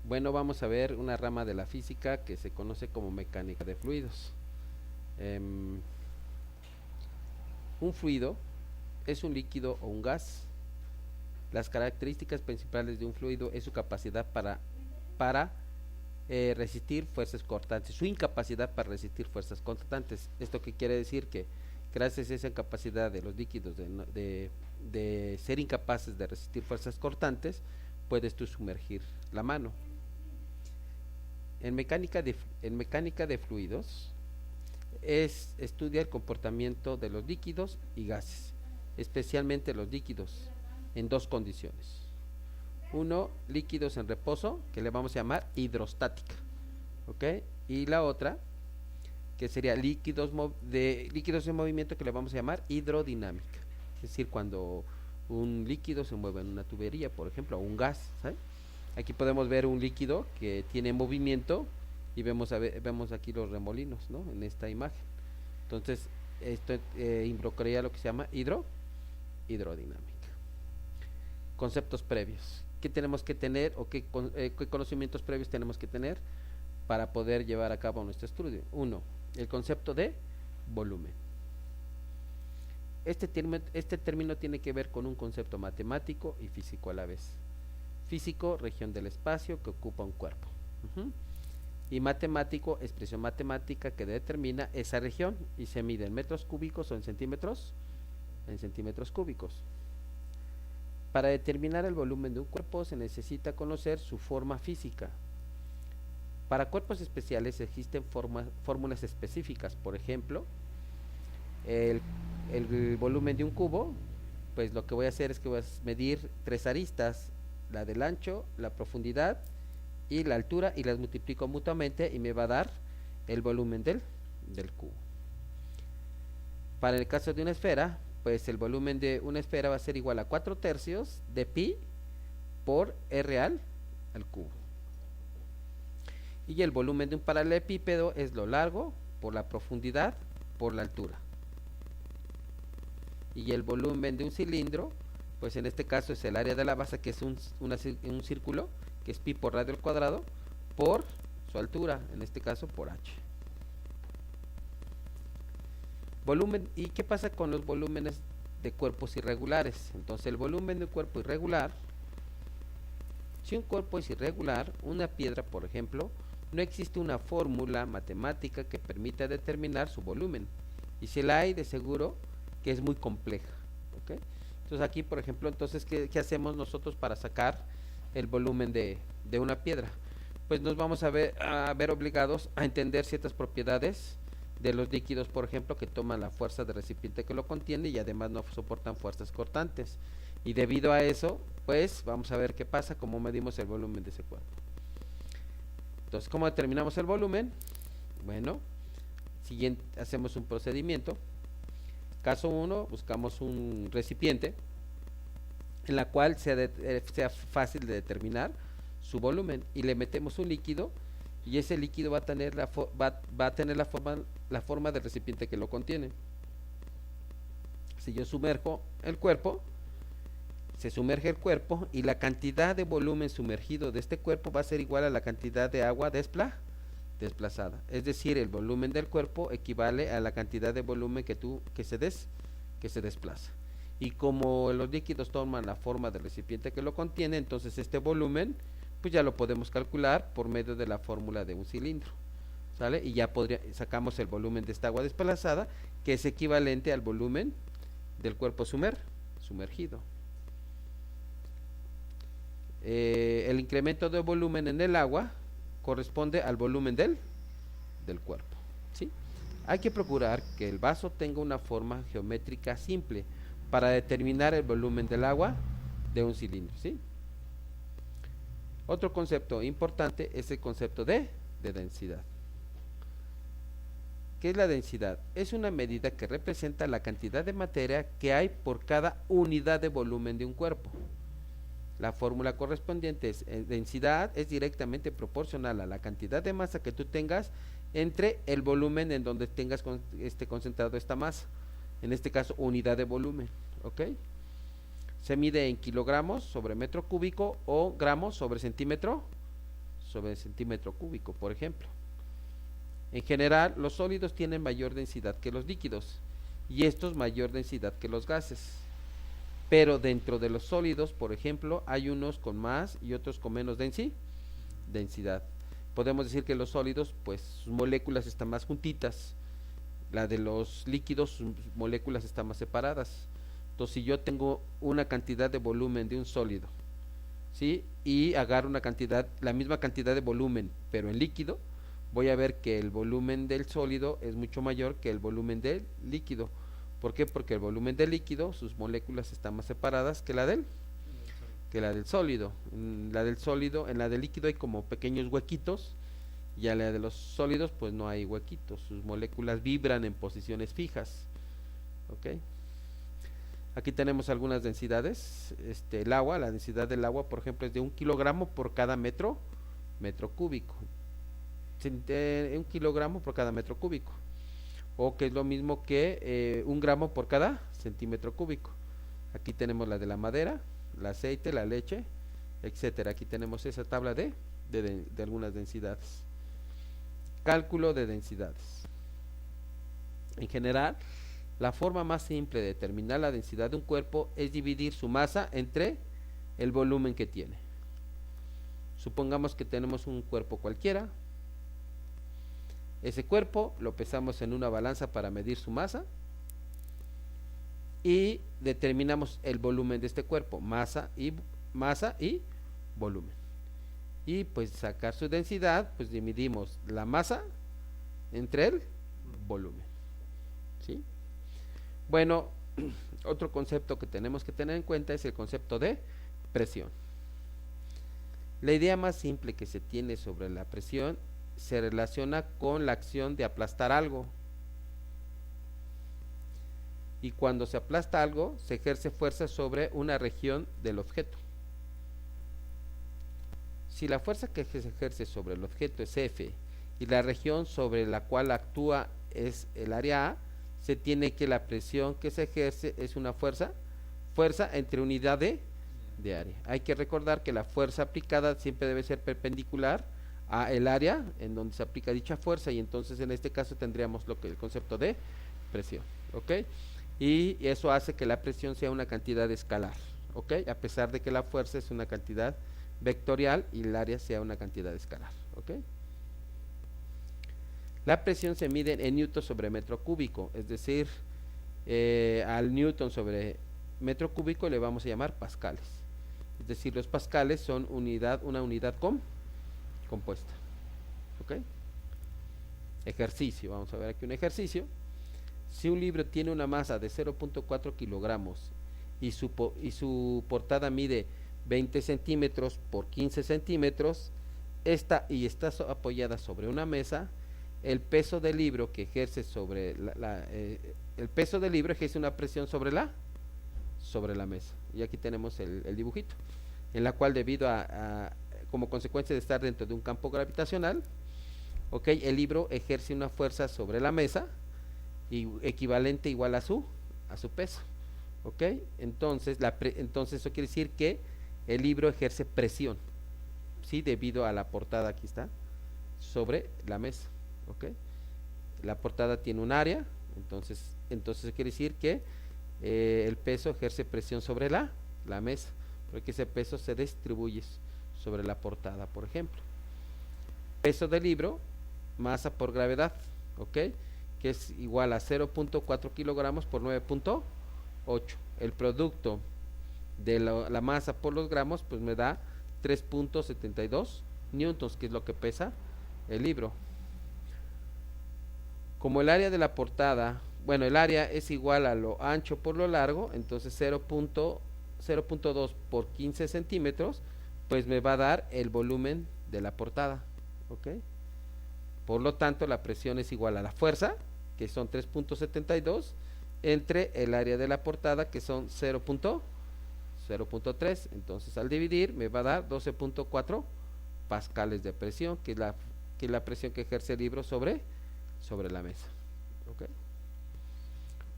Bueno, vamos a ver una rama de la física que se conoce como mecánica de fluidos. Em, un fluido es un líquido o un gas. Las características principales de un fluido es su capacidad para resistir fuerzas cortantes, su incapacidad para resistir fuerzas constantes. ¿Esto qué quiere decir? Que gracias a esa capacidad de los líquidos de ser incapaces de resistir fuerzas cortantes, puedes tú sumergir la mano. En mecánica de fluidos estudia el comportamiento de los líquidos y gases, especialmente los líquidos, en dos condiciones. Uno, líquidos en reposo, que le vamos a llamar hidrostática, ¿ok? Y la otra, que sería líquidos en movimiento, que le vamos a llamar hidrodinámica. Es decir, cuando un líquido se mueve en una tubería, por ejemplo, o un gas, ¿sabes? Aquí podemos ver un líquido que tiene movimiento y vemos aquí los remolinos, ¿no? En esta imagen. Entonces, esto involucraría lo que se llama hidrodinámica. Conceptos previos. ¿Qué tenemos que tener o qué conocimientos previos tenemos que tener para poder llevar a cabo nuestro estudio? Uno, el concepto de volumen. Este término tiene que ver con un concepto matemático y físico a la vez. Físico, región del espacio que ocupa un cuerpo. Ujú. Y matemático, expresión matemática que determina esa región y se mide en metros cúbicos o en centímetros cúbicos. Para determinar el volumen de un cuerpo se necesita conocer su forma física. Para cuerpos especiales existen fórmulas específicas. Por ejemplo, el, el volumen de un cubo, pues lo que voy a hacer es que voy a medir tres aristas, la del ancho, la profundidad y la altura, y las multiplico mutuamente y me va a dar el volumen del cubo. Para el caso de una esfera, pues el volumen de una esfera va a ser igual a 4 tercios de pi por r al cubo. Y el volumen de un paralelepípedo es lo largo por la profundidad por la altura. Y el volumen de un cilindro, pues en este caso es el área de la base, que es un círculo, que es pi por radio al cuadrado, por su altura, en este caso por h. Volumen. ¿Y qué pasa con los volúmenes de cuerpos irregulares? Entonces el volumen de un cuerpo irregular, si un cuerpo es irregular, una piedra por ejemplo, no existe una fórmula matemática que permita determinar su volumen, y si la hay, de seguro que es muy compleja, ¿okay? Entonces aquí por ejemplo, entonces ¿qué hacemos nosotros para sacar el volumen de una piedra? Pues nos vamos a ver obligados a entender ciertas propiedades de los líquidos, por ejemplo, que toman la fuerza del recipiente que lo contiene y además no soportan fuerzas cortantes. Y debido a eso, pues vamos a ver qué pasa, cómo medimos el volumen de ese cuerpo. Entonces, ¿cómo determinamos el volumen? Bueno, hacemos un procedimiento. Caso 1, buscamos un recipiente en la cual sea fácil de determinar su volumen y le metemos un líquido, y ese líquido va a tener la forma del recipiente que lo contiene. Si yo sumerjo el cuerpo, se sumerge el cuerpo y la cantidad de volumen sumergido de este cuerpo va a ser igual a la cantidad de agua desplazada. Es decir, el volumen del cuerpo equivale a la cantidad de volumen que se desplaza. Y como los líquidos toman la forma del recipiente que lo contiene, entonces este volumen pues ya lo podemos calcular por medio de la fórmula de un cilindro, ¿sale? Y ya sacamos el volumen de esta agua desplazada, que es equivalente al volumen del cuerpo sumergido. El incremento de volumen en el agua corresponde al volumen del cuerpo, ¿sí? Hay que procurar que el vaso tenga una forma geométrica simple para determinar el volumen del agua de un cilindro, ¿sí? Otro concepto importante es el concepto de densidad. ¿Qué es la densidad? Es una medida que representa la cantidad de materia que hay por cada unidad de volumen de un cuerpo. La fórmula correspondiente es densidad es directamente proporcional a la cantidad de masa que tú tengas entre el volumen en donde tengas concentrado esta masa. En este caso, unidad de volumen, ¿ok? Se mide en kilogramos sobre metro cúbico o gramos sobre centímetro sobre centímetro cúbico, por ejemplo. En general, los sólidos tienen mayor densidad que los líquidos y estos mayor densidad que los gases. Pero dentro de los sólidos, por ejemplo, hay unos con más y otros con menos densidad. Podemos decir que los sólidos, pues sus moléculas están más juntitas. La de los líquidos, sus moléculas están más separadas. Entonces, si yo tengo una cantidad de volumen de un sólido, ¿sí? Y agarro la misma cantidad de volumen, pero en líquido, voy a ver que el volumen del sólido es mucho mayor que el volumen del líquido. ¿Por qué? Porque el volumen del líquido, sus moléculas están más separadas que la del sólido. En la del líquido hay como pequeños huequitos, y a la de los sólidos pues no hay huequitos, sus moléculas vibran en posiciones fijas. ¿Ok? Aquí tenemos algunas densidades. La densidad del agua, por ejemplo, es de 1 kilogramo por cada metro cúbico. 1 kilogramo por cada metro cúbico, o que es lo mismo que 1 gramo por cada centímetro cúbico. Aquí tenemos la de la madera, el aceite, la leche, etcétera. Aquí tenemos esa tabla de algunas densidades. Cálculo de densidades. En general, la forma más simple de determinar la densidad de un cuerpo es dividir su masa entre el volumen que tiene. Supongamos que tenemos un cuerpo cualquiera. Ese cuerpo lo pesamos en una balanza para medir su masa y determinamos el volumen de este cuerpo, masa y volumen. Y pues sacar su densidad, pues dividimos la masa entre el volumen. ¿Sí? Bueno, otro concepto que tenemos que tener en cuenta es el concepto de presión. La idea más simple que se tiene sobre la presión se relaciona con la acción de aplastar algo. Y cuando se aplasta algo, se ejerce fuerza sobre una región del objeto. Si la fuerza que se ejerce sobre el objeto es F y la región sobre la cual actúa es el área A, se tiene que la presión que se ejerce es una fuerza entre unidad de área. Hay que recordar que la fuerza aplicada siempre debe ser perpendicular a el área en donde se aplica dicha fuerza, y entonces en este caso tendríamos el concepto de presión, ¿ok? Y eso hace que la presión sea una cantidad escalar, ¿ok? A pesar de que la fuerza es una cantidad vectorial y el área sea una cantidad escalar, ¿ok? La presión se mide en newton sobre metro cúbico, es decir, al newton sobre metro cúbico le vamos a llamar pascales. Es decir, los pascales son una unidad compuesta. ¿Ok? Ejercicio, vamos a ver aquí un ejercicio. Si un libro tiene una masa de 0.4 kilogramos y su portada mide 20 centímetros por 15 centímetros, está apoyada sobre una mesa, el peso del libro que ejerce sobre el peso del libro ejerce una presión sobre la mesa. Y aquí tenemos el dibujito, en la cual debido como consecuencia de estar dentro de un campo gravitacional, ¿ok? El libro ejerce una fuerza sobre la mesa y equivalente igual a su peso, ¿ok? Entonces eso quiere decir que el libro ejerce presión, ¿sí? Debido a la portada, aquí está, sobre la mesa, ¿ok? La portada tiene un área, entonces eso quiere decir que el peso ejerce presión sobre la mesa, porque ese peso se distribuye sobre la portada, por ejemplo. Peso del libro, masa por gravedad, ¿ok? Que es igual a 0.4 kilogramos por 9.8. El producto de la masa por los gramos, pues me da 3.72 newtons, que es lo que pesa el libro. Como el área de la portada, bueno, el área es igual a lo ancho por lo largo, entonces 0.2 por 15 centímetros, pues me va a dar el volumen de la portada, ¿ok? Por lo tanto, la presión es igual a la fuerza, que son 3.72, entre el área de la portada, que son 0.3. Entonces, al dividir, me va a dar 12.4 pascales de presión, que es la presión que ejerce el libro sobre la mesa, ¿ok?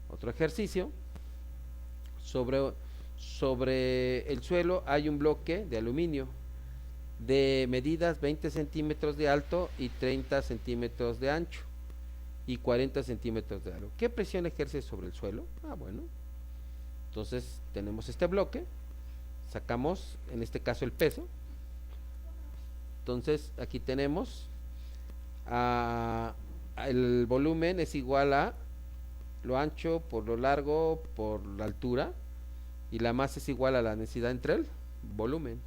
Otro ejercicio. Sobre el suelo hay un bloque de aluminio de medidas 20 centímetros de alto y 30 centímetros de ancho y 40 centímetros de largo. ¿Qué presión ejerce sobre el suelo? Bueno, entonces tenemos este bloque, sacamos en este caso el peso, entonces aquí tenemos el volumen es igual a lo ancho por lo largo por la altura, y la masa es igual a la densidad entre el volumen.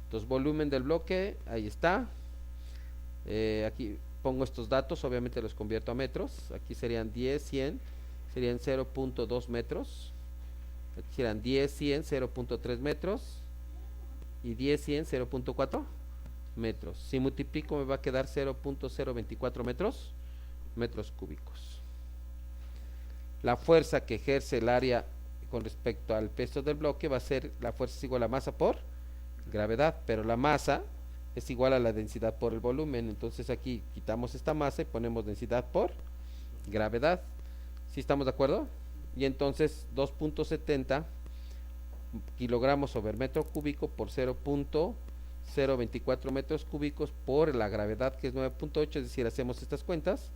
Entonces volumen del bloque, ahí está. Aquí pongo estos datos, obviamente los convierto a metros. Aquí serían 10, 100, serían 0.2 metros. Aquí serían 10, 100, 0.3 metros. Y 10, 100, 0.4 metros. Si multiplico me va a quedar 0.024 metros cúbicos. La fuerza que ejerce el área con respecto al peso del bloque va a ser, la fuerza es igual a masa por gravedad, pero la masa es igual a la densidad por el volumen. Entonces aquí quitamos esta masa y ponemos densidad por gravedad. ¿Sí estamos de acuerdo? Y entonces 2.70 kilogramos sobre metro cúbico por 0.024 metros cúbicos por la gravedad, que es 9.8, es decir, hacemos estas cuentas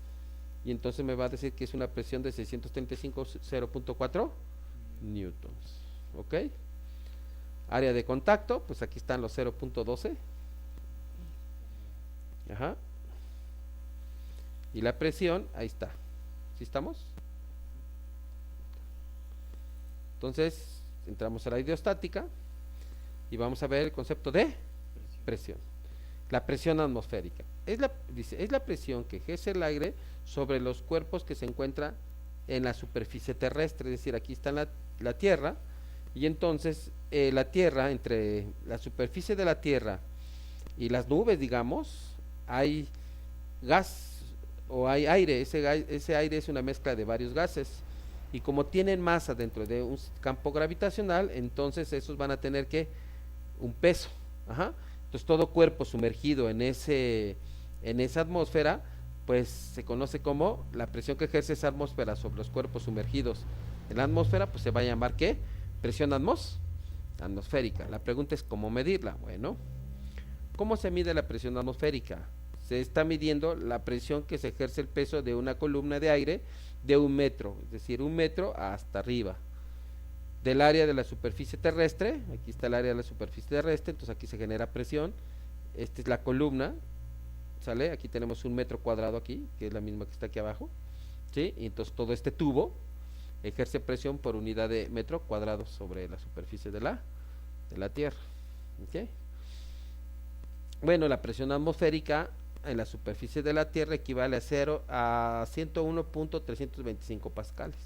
y entonces me va a decir que es una presión de 635 0.4 newtons. ¿Ok? Área de contacto, pues aquí están los 0.12. Ajá. Y la presión, ahí está. ¿Sí estamos? Entonces, entramos a la hidrostática y vamos a ver el concepto de presión. La presión atmosférica. Dice, es la presión que ejerce el aire sobre los cuerpos que se encuentran en la superficie terrestre. Es decir, aquí está la Tierra. Y entonces la Tierra, entre la superficie de la Tierra y las nubes, digamos, hay gas o hay aire. Ese aire es una mezcla de varios gases. Y como tienen masa dentro de un campo gravitacional, entonces esos van a tener un peso. Ajá. Entonces todo cuerpo sumergido en esa atmósfera, pues se conoce como la presión que ejerce esa atmósfera sobre los cuerpos sumergidos en la atmósfera, pues se va a llamar ¿qué? Presión atmosférica. La pregunta es ¿cómo medirla? Bueno, ¿cómo se mide la presión atmosférica? Se está midiendo la presión que se ejerce el peso de una columna de aire de 1 metro, es decir, 1 metro hasta arriba del área de la superficie terrestre. Aquí está el área de la superficie terrestre, entonces aquí se genera presión. Esta es la columna, ¿sale? Aquí tenemos 1 metro cuadrado aquí, que es la misma que está aquí abajo, ¿sí? Y entonces todo este tubo ejerce presión por unidad de metro cuadrado sobre la superficie de la Tierra. ¿Okay? Bueno, la presión atmosférica en la superficie de la Tierra equivale a 101.325 pascales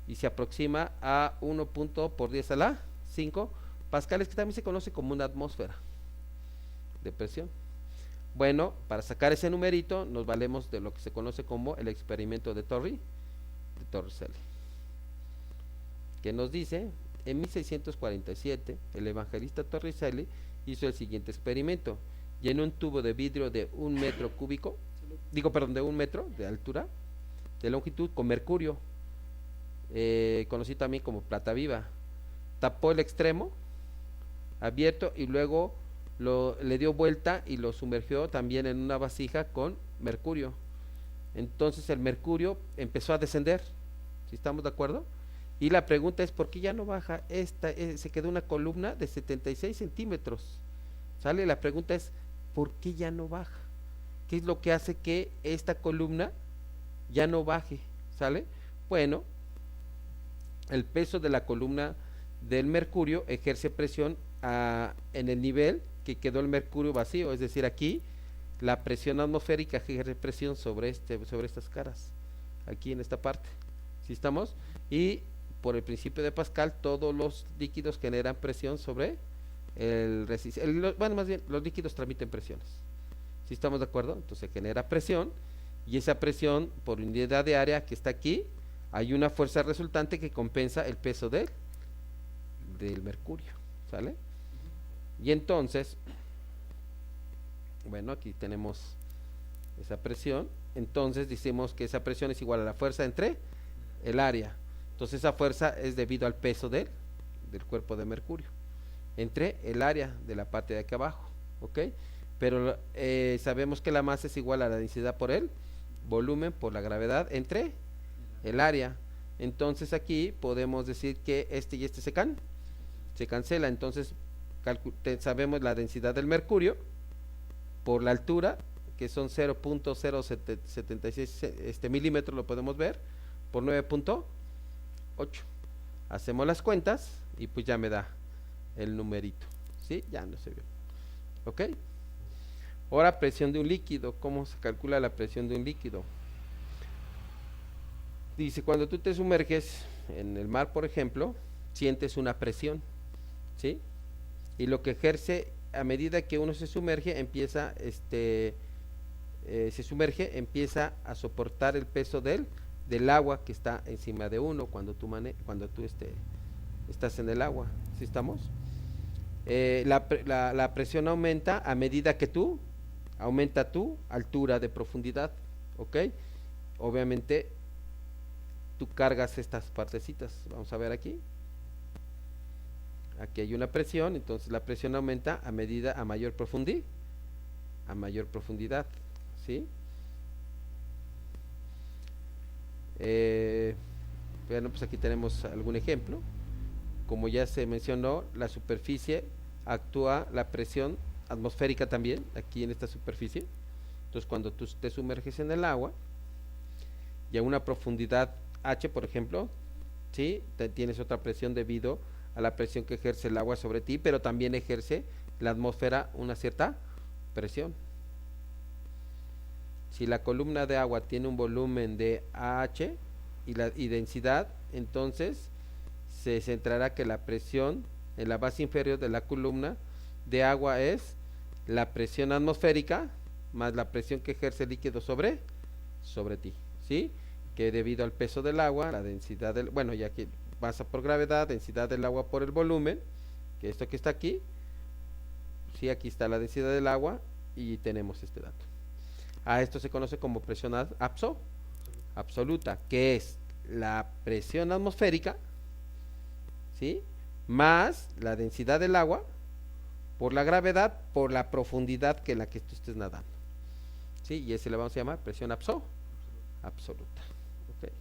y se aproxima a 1 por 10 a la 5 pascales, que también se conoce como una atmósfera de presión. Bueno, para sacar ese numerito nos valemos de lo que se conoce como el experimento de Torricelli, que nos dice, en 1647 el evangelista Torricelli hizo el siguiente experimento. Llenó un tubo de vidrio de 1 metro cúbico, de 1 metro de altura, de longitud, con mercurio, conocido también como plata viva. Tapó el extremo abierto y luego le dio vuelta y lo sumergió también en una vasija con mercurio. Entonces el mercurio empezó a descender, ¿sí estamos de acuerdo? Y la pregunta es, ¿por qué ya no baja? Se quedó una columna de 76 centímetros, ¿sale? La pregunta es, ¿por qué ya no baja? ¿Qué es lo que hace que esta columna ya no baje? ¿Sale? Bueno, el peso de la columna del mercurio ejerce presión en el nivel que quedó el mercurio vacío, es decir, aquí la presión atmosférica ejerce presión sobre estas caras, aquí en esta parte, ¿sí estamos? Y por el principio de Pascal, todos los líquidos generan presión sobre más bien, los líquidos transmiten presiones, ¿sí estamos de acuerdo? Entonces genera presión, y esa presión por unidad de área que está aquí, hay una fuerza resultante que compensa el peso del mercurio, ¿sale? Y entonces, bueno, aquí tenemos esa presión. Entonces decimos que esa presión es igual a la fuerza entre el área. Entonces esa fuerza es debido al peso del cuerpo de mercurio. entre el área de la parte de aquí abajo, ¿ok? Pero sabemos que la masa es igual a la densidad por el volumen por la gravedad entre el área. Entonces aquí podemos decir que este y este se cancela. Entonces sabemos la densidad del mercurio por la altura, que son 0.076 milímetros, lo podemos ver, por 9.8. Hacemos las cuentas y pues ya me da el numerito, ¿sí? Ya no se vio, ¿ok? Ahora, presión de un líquido. ¿Cómo se calcula la presión de un líquido? Dice, cuando tú te sumerges en el mar, por ejemplo, sientes una presión, ¿sí? Y lo que ejerce a medida que uno se sumerge, empieza empieza a soportar el peso del agua que está encima de uno cuando tú estás en el agua. ¿Sí estamos? La presión aumenta a medida que aumenta tu altura de profundidad, ¿ok? Obviamente tú cargas estas partecitas. Vamos a ver aquí. Aquí hay una presión, entonces la presión aumenta a mayor profundidad, ¿sí? Bueno, pues aquí tenemos algún ejemplo. Como ya se mencionó, la superficie actúa la presión atmosférica también, aquí en esta superficie. Entonces cuando tú te sumerges en el agua y a una profundidad H, por ejemplo, ¿sí? Tienes otra presión debido a la presión que ejerce el agua sobre ti, pero también ejerce la atmósfera una cierta presión. Si la columna de agua tiene un volumen de AH y densidad, entonces se centrará que la presión en la base inferior de la columna de agua es la presión atmosférica más la presión que ejerce el líquido sobre ti, ¿sí? Que debido al peso del agua, la densidad bueno, ya que pasa por gravedad, densidad del agua por el volumen, que esto que está aquí, sí, aquí está la densidad del agua y tenemos este dato. A esto se conoce como presión absoluta, que es la presión atmosférica, ¿sí? Más la densidad del agua por la gravedad, por la profundidad que en la que tú estés nadando, ¿sí? Y ese le vamos a llamar presión absoluta. Okay.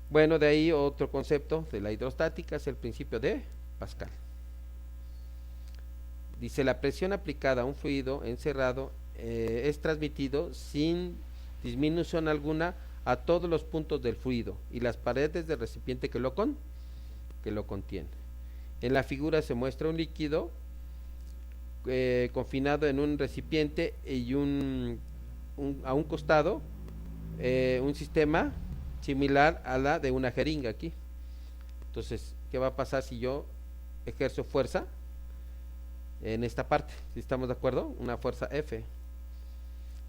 Bueno, de ahí otro concepto de la hidrostática es el principio de Pascal. Dice, la presión aplicada a un fluido encerrado es transmitido sin disminución alguna a todos los puntos del fluido y las paredes del recipiente que lo contiene. En la figura se muestra un líquido confinado en un recipiente y a un costado un sistema similar a la de una jeringa aquí. Entonces, ¿qué va a pasar si yo ejerzo fuerza en esta parte? ¿Si estamos de acuerdo? Una fuerza F.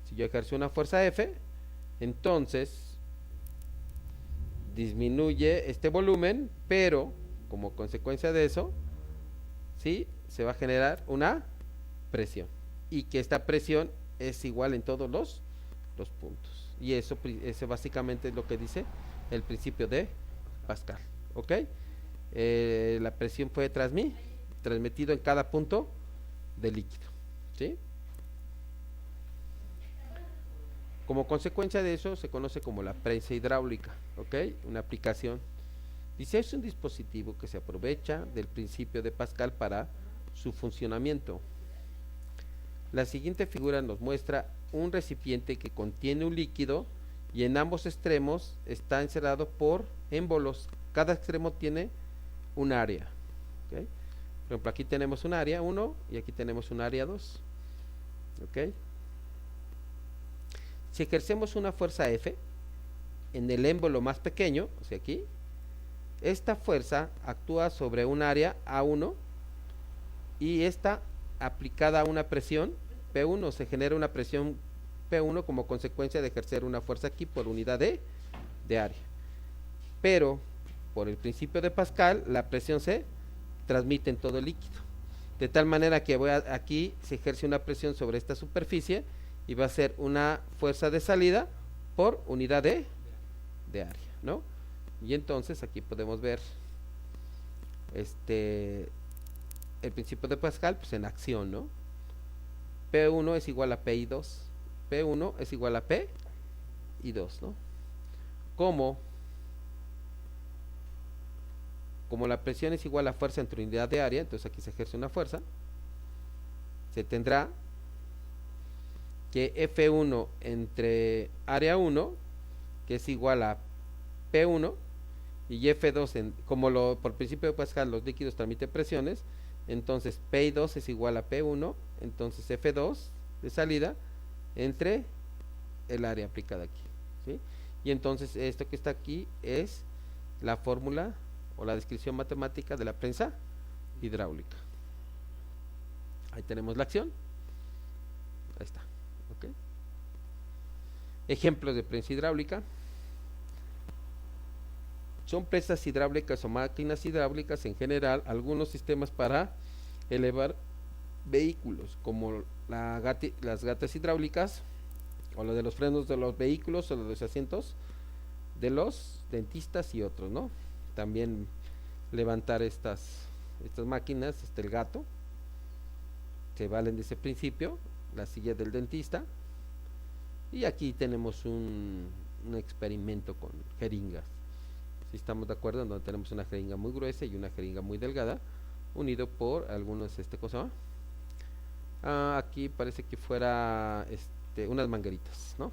Si yo ejerzo una fuerza F, entonces disminuye este volumen, pero como consecuencia de eso, ¿sí? Se va a generar una presión, y que esta presión es igual en todos los puntos, y eso básicamente es lo que dice el principio de Pascal, ¿ok? La presión fue transmitido en cada punto del líquido, ¿sí? Como consecuencia de eso se conoce como la prensa hidráulica, ¿ok? Una aplicación. Dice, es un dispositivo que se aprovecha del principio de Pascal para su funcionamiento. La siguiente figura nos muestra un recipiente que contiene un líquido y en ambos extremos está encerrado por émbolos. Cada extremo tiene un área, ¿okay? Por ejemplo, aquí tenemos un área 1 y aquí tenemos un área 2, ¿ok? Si ejercemos una fuerza F en el émbolo más pequeño, o sea aquí, esta fuerza actúa sobre un área A1 y esta aplicada a una presión P1, se genera una presión P1 como consecuencia de ejercer una fuerza aquí por unidad de área. Pero por el principio de Pascal, la presión se transmite en todo el líquido, de tal manera que aquí se ejerce una presión sobre esta superficie y va a ser una fuerza de salida por unidad de área, ¿no? Y entonces aquí podemos ver, este el principio de Pascal, pues en acción, ¿no? P1 es igual a P y 2. P1 es igual a P y 2, ¿no? Como la presión es igual a fuerza entre unidad de área, entonces aquí se ejerce una fuerza, se tendrá que F1 entre área 1, que es igual a P1, y F2, por principio de Pascal los líquidos transmiten presiones, entonces P2 es igual a P1, entonces F2 de salida entre el área aplicada aquí, ¿sí? Y entonces esto que está aquí es la fórmula o la descripción matemática de la prensa hidráulica. Ahí tenemos la acción. Ahí está. ¿Okay? Ejemplos de prensa hidráulica. Son presas hidráulicas o máquinas hidráulicas en general, algunos sistemas para elevar vehículos, como las gatas hidráulicas, o lo de los frenos de los vehículos, o los asientos de los dentistas y otros, ¿no? También levantar estas máquinas, el gato, se valen de ese principio, la silla del dentista, y aquí tenemos un experimento con jeringas. Si estamos de acuerdo, en donde tenemos una jeringa muy gruesa y una jeringa muy delgada, unido por algunos, cosa. Aquí parece que fuera unas mangueritas, ¿no?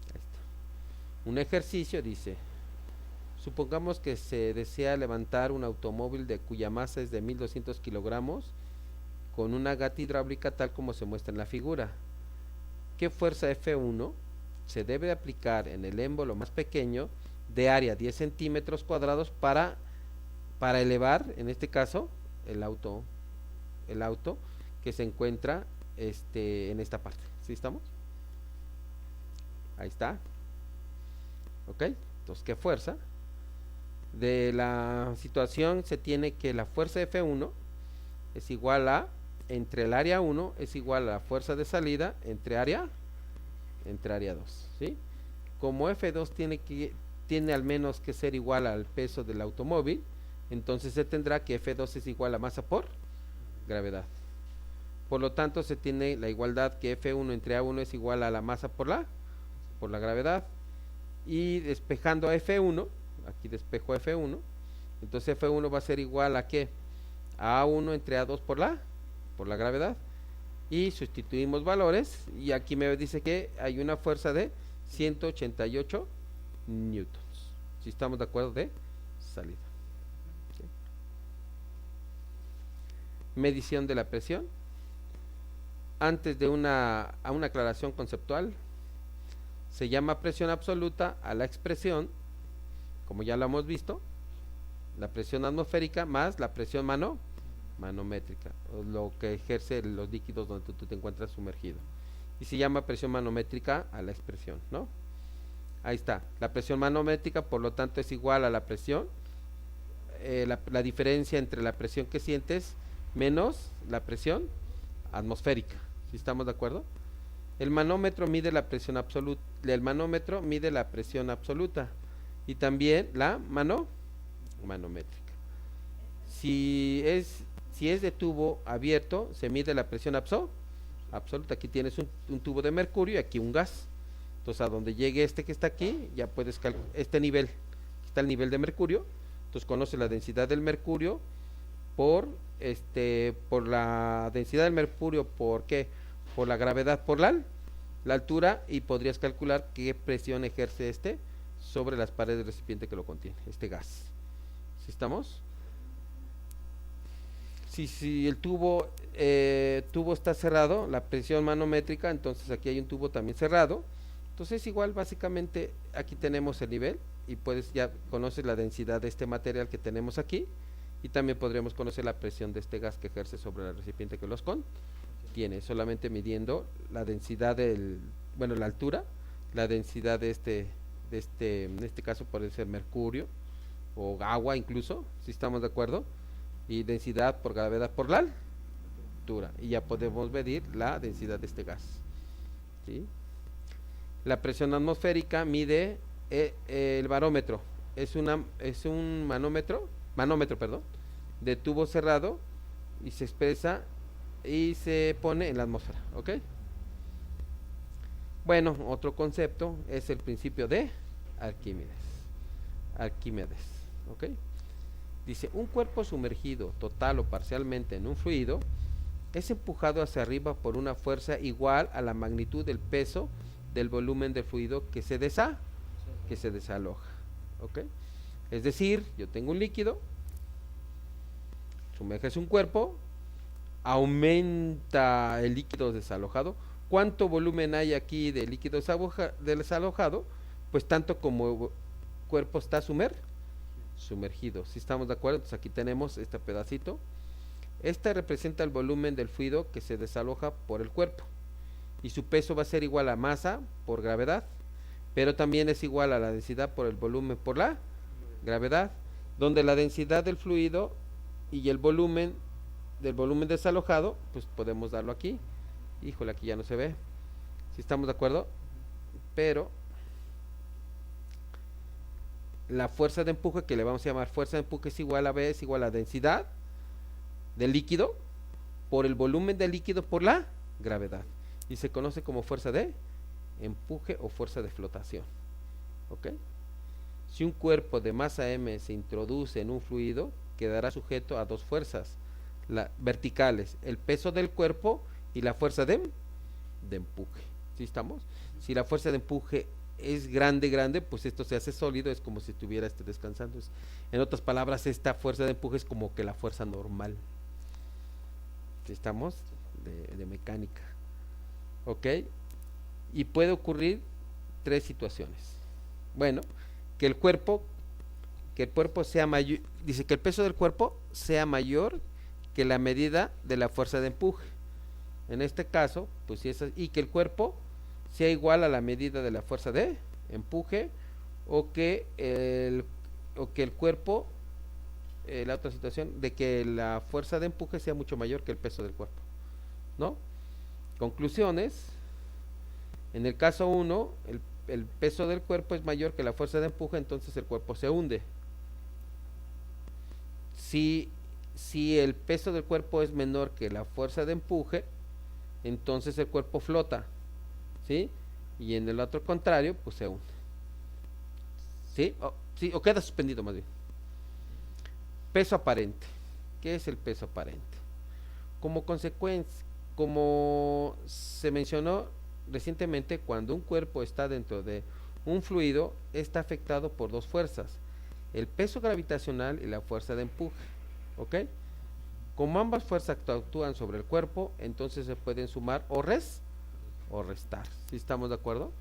Ahí está. Un ejercicio dice: supongamos que se desea levantar un automóvil de cuya masa es de 1200 kilogramos con una gata hidráulica tal como se muestra en la figura. ¿Qué fuerza F1 se debe aplicar en el émbolo más pequeño de área 10 centímetros cuadrados para elevar, en este caso, el auto que se encuentra en esta parte? ¿Sí estamos? Ahí está. ¿Ok? Entonces, ¿qué fuerza? De la situación se tiene que la fuerza F1 es igual a, entre el área 1 es igual a la fuerza de salida entre área 2, ¿sí? Como F2 tiene al menos que ser igual al peso del automóvil, entonces se tendrá que F2 es igual a masa por gravedad. Por lo tanto, se tiene la igualdad que F1 entre A1 es igual a la masa por la gravedad. Y despejando a F1, aquí despejo a F1, entonces F1 va a ser igual a ¿qué? A A1 entre A2 por la gravedad. Y sustituimos valores, y aquí me dice que hay una fuerza de 188 newtons. Si estamos de acuerdo, de salida. ¿Sí? Medición de la presión. Antes de una aclaración conceptual, se llama presión absoluta a la expresión, como ya lo hemos visto, la presión atmosférica más la presión manométrica, lo que ejerce los líquidos donde tú te encuentras sumergido. Y se llama presión manométrica a la expresión, ¿no? Ahí está, la presión manométrica, por lo tanto, es igual a la presión, la diferencia entre la presión que sientes menos la presión atmosférica. ¿Sí estamos de acuerdo? El manómetro mide la presión absoluta, y también la manométrica. Si es de tubo abierto, se mide la presión absoluta. Aquí tienes un tubo de mercurio y aquí un gas. Entonces, a donde llegue que está aquí, ya puedes calcular este nivel. Aquí está el nivel de mercurio. Entonces, conoces la densidad del mercurio por la densidad del mercurio, ¿por qué? Por la gravedad, por la altura, y podrías calcular qué presión ejerce sobre las paredes del recipiente que lo contiene, este gas. ¿Sí estamos? Si el tubo está cerrado, la presión manométrica, entonces aquí hay un tubo también cerrado. Entonces igual, básicamente, aquí tenemos el nivel, y ya conoces la densidad de este material que tenemos aquí, y también podríamos conocer la presión de este gas que ejerce sobre el recipiente que los contiene, solamente midiendo la densidad la altura, la densidad de en este caso puede ser mercurio o agua incluso, si estamos de acuerdo, y densidad por gravedad por la altura, y ya podemos medir la densidad de este gas, ¿sí? La presión atmosférica mide el barómetro, es un manómetro, manómetro, perdón, de tubo cerrado y se expresa y se pone en la atmósfera, ¿ok? Bueno, otro concepto es el principio de Arquímedes. Arquímedes, ¿ok? Dice, un cuerpo sumergido total o parcialmente en un fluido es empujado hacia arriba por una fuerza igual a la magnitud del peso del volumen del fluido que se desaloja, ¿ok? Es decir, yo tengo un líquido, sumerges un cuerpo, aumenta el líquido desalojado. ¿Cuánto volumen hay aquí de líquido desalojado? Pues tanto como cuerpo está sumergido. Si estamos de acuerdo, pues aquí tenemos este pedacito. Este representa el volumen del fluido que se desaloja por el cuerpo. Y su peso va a ser igual a masa por gravedad, pero también es igual a la densidad por el volumen por la gravedad, donde la densidad del fluido y el volumen del volumen desalojado, pues podemos darlo aquí. Híjole, aquí ya no se ve. Si estamos de acuerdo, pero la fuerza de empuje, que le vamos a llamar fuerza de empuje, es igual a V, es igual a densidad del líquido por el volumen del líquido por la gravedad. Y se conoce como fuerza de empuje o fuerza de flotación. ¿Ok? Si un cuerpo de masa M se introduce en un fluido, quedará sujeto a dos fuerzas verticales, el peso del cuerpo y la fuerza de empuje. ¿Sí estamos? Si la fuerza de empuje es grande, pues esto se hace sólido, es como si estuviera descansando. En otras palabras, esta fuerza de empuje es como que la fuerza normal. ¿Sí estamos? De mecánica. ¿Ok? Y puede ocurrir tres situaciones. Bueno, que el cuerpo sea mayor, dice que el peso del cuerpo sea mayor que la medida de la fuerza de empuje. En este caso, pues si es así, y que el cuerpo sea igual a la medida de la fuerza de empuje, o que el cuerpo, la otra situación, de que la fuerza de empuje sea mucho mayor que el peso del cuerpo, ¿no? Conclusiones: en el caso 1, el peso del cuerpo es mayor que la fuerza de empuje, entonces el cuerpo se hunde. Si el peso del cuerpo es menor que la fuerza de empuje, entonces el cuerpo flota, ¿sí? Y en el otro contrario, pues se hunde, ¿sí? Sí, o queda suspendido más bien. Peso aparente. ¿Qué es el peso aparente? Como consecuencia, como se mencionó recientemente, cuando un cuerpo está dentro de un fluido, está afectado por dos fuerzas, el peso gravitacional y la fuerza de empuje, ¿ok? Como ambas fuerzas actúan sobre el cuerpo, entonces se pueden sumar o restar. ¿Sí estamos de acuerdo?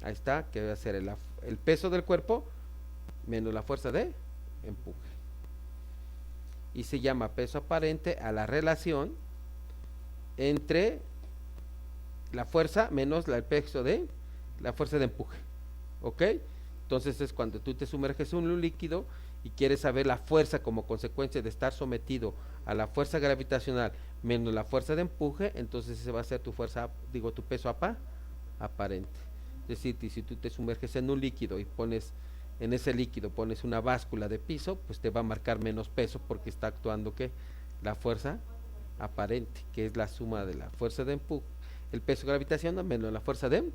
Ahí está, que va a ser el peso del cuerpo menos la fuerza de empuje. Y se llama peso aparente a la relación entre la fuerza menos el peso de la fuerza de empuje. ¿Ok? Entonces es cuando tú te sumerges en un líquido y quieres saber la fuerza como consecuencia de estar sometido a la fuerza gravitacional menos la fuerza de empuje, entonces ese va a ser tu peso aparente. Es decir, si tú te sumerges en un líquido y en ese líquido pones una báscula de piso, pues te va a marcar menos peso porque está actuando la fuerza aparente, que es la suma de la fuerza de empuje, el peso gravitacional menos la fuerza de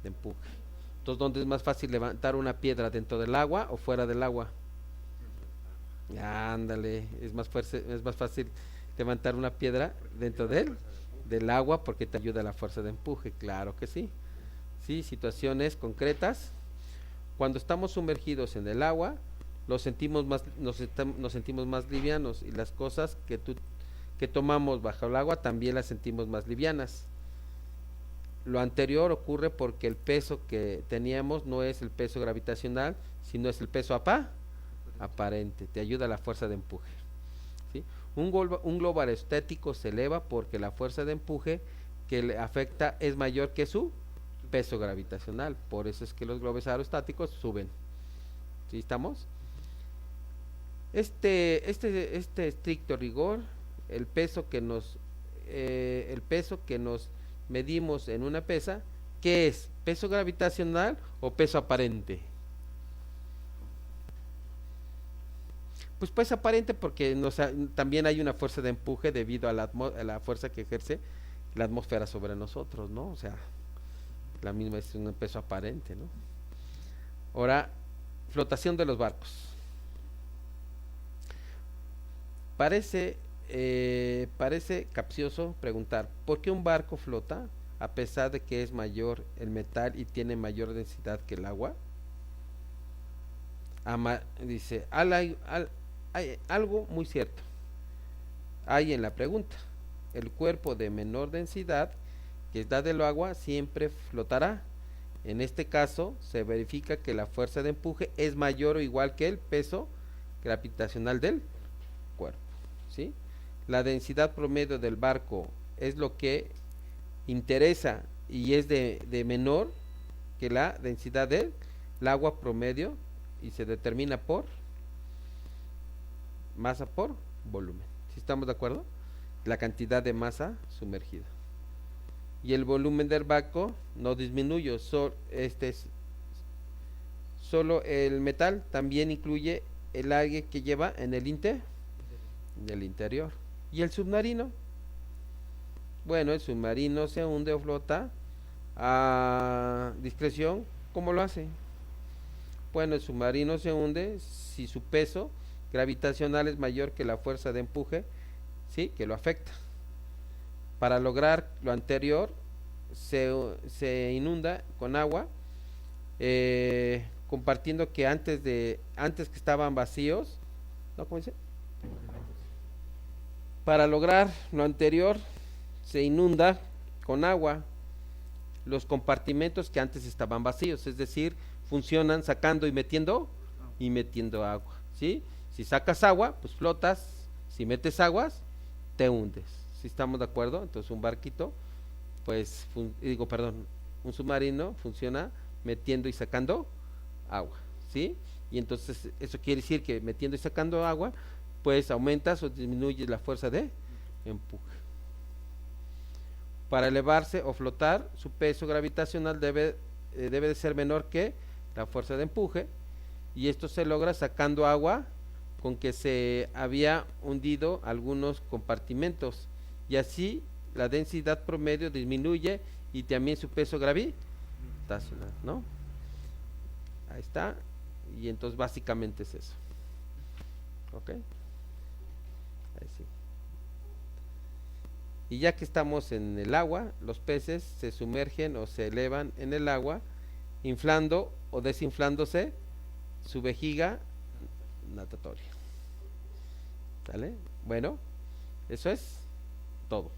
empuje. Entonces, ¿dónde es más fácil levantar una piedra, dentro del agua o fuera del agua? Ándale, es más fácil levantar una piedra dentro del agua porque te ayuda la fuerza de empuje, claro que sí. Sí, situaciones concretas. Cuando estamos sumergidos en el agua, nos sentimos más livianos, y las cosas que tomamos bajo el agua también las sentimos más livianas. Lo anterior ocurre porque el peso que teníamos no es el peso gravitacional, sino es el peso aparente. Te ayuda la fuerza de empuje, ¿sí? Un globo aerostático se eleva porque la fuerza de empuje que le afecta es mayor que su peso gravitacional. Por eso es que los globos aerostáticos suben. ¿Sí estamos? Este estricto rigor, el peso que nos medimos en una pesa, ¿qué es? ¿Peso gravitacional o peso aparente? Pues aparente porque también hay una fuerza de empuje debido a a la fuerza que ejerce la atmósfera sobre nosotros, ¿no? O sea, la misma es un peso aparente, ¿no? Ahora, flotación de los barcos. Parece capcioso preguntar, ¿por qué un barco flota a pesar de que es mayor el metal y tiene mayor densidad que el agua? Dice, hay algo muy cierto. Hay en la pregunta, el cuerpo de menor densidad que es la del agua siempre flotará. En este caso se verifica que la fuerza de empuje es mayor o igual que el peso gravitacional del cuerpo, ¿sí? La densidad promedio del barco es lo que interesa y es de menor que la densidad del agua promedio y se determina por masa por volumen. ¿Sí estamos de acuerdo? La cantidad de masa sumergida. Y el volumen del barco no disminuye, solo el metal, también incluye el aire que lleva en el interior. ¿Y el submarino? Bueno, el submarino se hunde o flota a discreción. ¿Cómo lo hace? Bueno, el submarino se hunde si su peso gravitacional es mayor que la fuerza de empuje, ¿sí?, que lo afecta. Para lograr lo anterior, se inunda con agua, compartiendo que antes que estaban vacíos, ¿no? ¿Cómo dice? Para lograr lo anterior, se inunda con agua los compartimentos que antes estaban vacíos, es decir, funcionan sacando y metiendo agua, ¿sí? Si sacas agua, pues flotas; si metes aguas, te hundes. ¿Sí estamos de acuerdo? Entonces un barquito, pues, un submarino funciona metiendo y sacando agua, ¿sí? Y entonces eso quiere decir que metiendo y sacando agua, pues aumentas o disminuyes la fuerza de empuje. Para elevarse o flotar, su peso gravitacional debe de ser menor que la fuerza de empuje, y esto se logra sacando agua con que se había hundido algunos compartimentos, y así la densidad promedio disminuye y también su peso gravitacional, ¿no? Ahí está. Y entonces básicamente es eso. ¿Ok? Ahí sí. Y ya que estamos en el agua, los peces se sumergen o se elevan en el agua, inflando o desinflándose su vejiga natatoria. ¿Sale? Bueno, eso es todo.